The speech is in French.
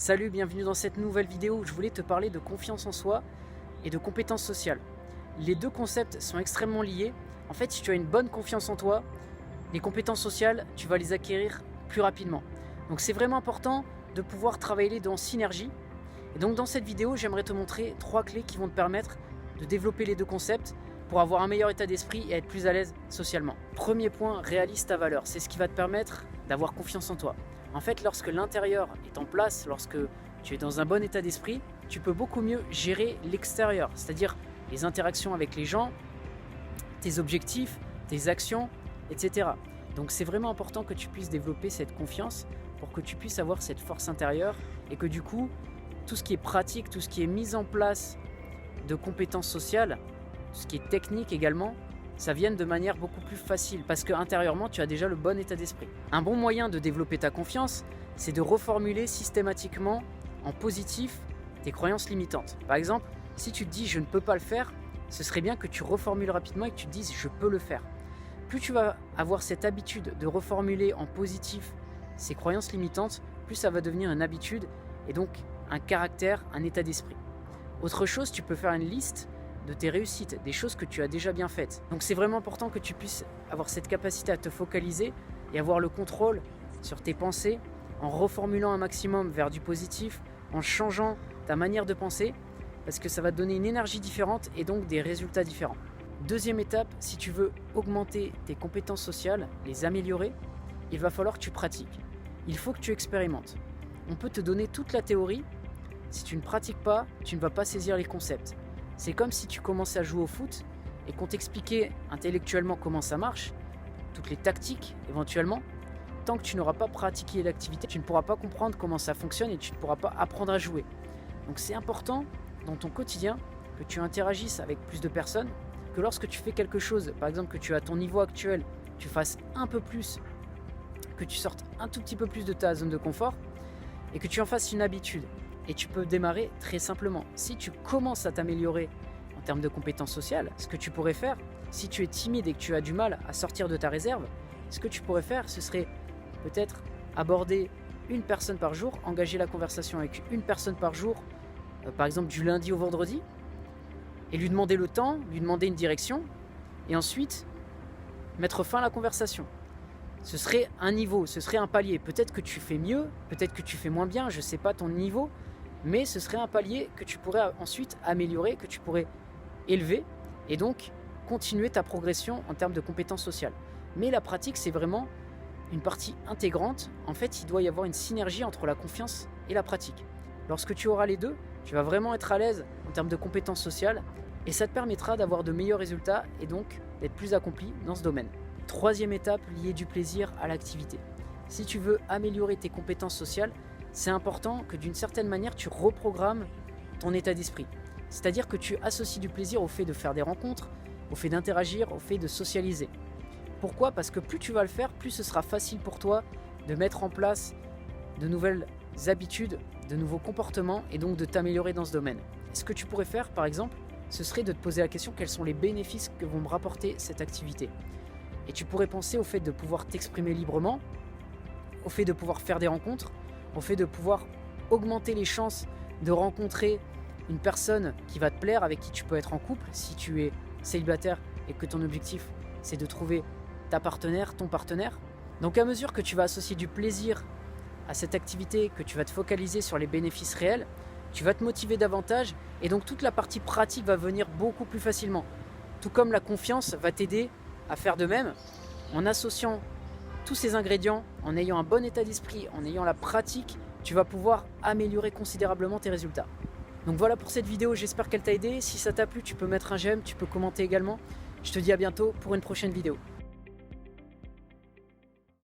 Salut, bienvenue dans cette nouvelle vidéo où je voulais te parler de confiance en soi et de compétences sociales. Les deux concepts sont extrêmement liés. En fait, si tu as une bonne confiance en toi, les compétences sociales, tu vas les acquérir plus rapidement. Donc c'est vraiment important de pouvoir travailler dans synergie. Et donc dans cette vidéo, j'aimerais te montrer 3 clés qui vont te permettre de développer les deux concepts pour avoir un meilleur état d'esprit et être plus à l'aise socialement. Premier point, réalise ta valeur. C'est ce qui va te permettre d'avoir confiance en toi. En fait, lorsque l'intérieur est en place, lorsque tu es dans un bon état d'esprit, tu peux beaucoup mieux gérer l'extérieur, c'est-à-dire les interactions avec les gens, tes objectifs, tes actions, etc. Donc c'est vraiment important que tu puisses développer cette confiance pour que tu puisses avoir cette force intérieure et que du coup, tout ce qui est pratique, tout ce qui est mise en place de compétences sociales, tout ce qui est technique également, ça vienne de manière beaucoup plus facile parce qu'intérieurement, tu as déjà le bon état d'esprit. Un bon moyen de développer ta confiance, c'est de reformuler systématiquement en positif tes croyances limitantes. Par exemple, si tu te dis « je ne peux pas le faire », ce serait bien que tu reformules rapidement et que tu te dises « je peux le faire ». Plus tu vas avoir cette habitude de reformuler en positif ces croyances limitantes, plus ça va devenir une habitude et donc un caractère, un état d'esprit. Autre chose, tu peux faire une liste de tes réussites, des choses que tu as déjà bien faites. Donc c'est vraiment important que tu puisses avoir cette capacité à te focaliser et avoir le contrôle sur tes pensées en reformulant un maximum vers du positif, en changeant ta manière de penser parce que ça va te donner une énergie différente et donc des résultats différents. Deuxième étape, si tu veux augmenter tes compétences sociales, les améliorer, il va falloir que tu pratiques. Il faut que tu expérimentes. On peut te donner toute la théorie. Si tu ne pratiques pas, tu ne vas pas saisir les concepts. C'est comme si tu commençais à jouer au foot et qu'on t'expliquait intellectuellement comment ça marche, toutes les tactiques éventuellement. Tant que tu n'auras pas pratiqué l'activité, tu ne pourras pas comprendre comment ça fonctionne et tu ne pourras pas apprendre à jouer. Donc c'est important dans ton quotidien que tu interagisses avec plus de personnes, que lorsque tu fais quelque chose, par exemple que tu as à ton niveau actuel, tu fasses un peu plus, que tu sortes un tout petit peu plus de ta zone de confort et que tu en fasses une habitude. Et tu peux démarrer très simplement. Si tu commences à t'améliorer en termes de compétences sociales, ce que tu pourrais faire, si tu es timide et que tu as du mal à sortir de ta réserve, ce que tu pourrais faire, ce serait peut-être aborder une personne par jour, engager la conversation avec une personne par jour, par exemple du lundi au vendredi, et lui demander le temps, lui demander une direction, et ensuite mettre fin à la conversation. Ce serait un niveau, ce serait un palier. Peut-être que tu fais mieux, peut-être que tu fais moins bien, je ne sais pas ton niveau, mais ce serait un palier que tu pourrais ensuite améliorer, que tu pourrais élever et donc continuer ta progression en termes de compétences sociales. Mais la pratique, c'est vraiment une partie intégrante. En fait, il doit y avoir une synergie entre la confiance et la pratique. Lorsque tu auras les deux, tu vas vraiment être à l'aise en termes de compétences sociales et ça te permettra d'avoir de meilleurs résultats et donc d'être plus accompli dans ce domaine. Troisième étape, lier du plaisir à l'activité. Si tu veux améliorer tes compétences sociales, c'est important que d'une certaine manière, tu reprogrammes ton état d'esprit. C'est-à-dire que tu associes du plaisir au fait de faire des rencontres, au fait d'interagir, au fait de socialiser. Pourquoi ? Parce que plus tu vas le faire, plus ce sera facile pour toi de mettre en place de nouvelles habitudes, de nouveaux comportements et donc de t'améliorer dans ce domaine. Ce que tu pourrais faire, par exemple, ce serait de te poser la question quels sont les bénéfices que vont me rapporter cette activité. Et tu pourrais penser au fait de pouvoir t'exprimer librement, au fait de pouvoir faire des rencontres, au fait de pouvoir augmenter les chances de rencontrer une personne qui va te plaire, avec qui tu peux être en couple, si tu es célibataire et que ton objectif c'est de trouver ta partenaire, ton partenaire. Donc à mesure que tu vas associer du plaisir à cette activité, que tu vas te focaliser sur les bénéfices réels, tu vas te motiver davantage et donc toute la partie pratique va venir beaucoup plus facilement. Tout comme la confiance va t'aider à faire de même en associant tous ces ingrédients, en ayant un bon état d'esprit, en ayant la pratique, tu vas pouvoir améliorer considérablement tes résultats. Donc voilà pour cette vidéo, j'espère qu'elle t'a aidé. Si ça t'a plu, tu peux mettre un j'aime, tu peux commenter également. Je te dis à bientôt pour une prochaine vidéo.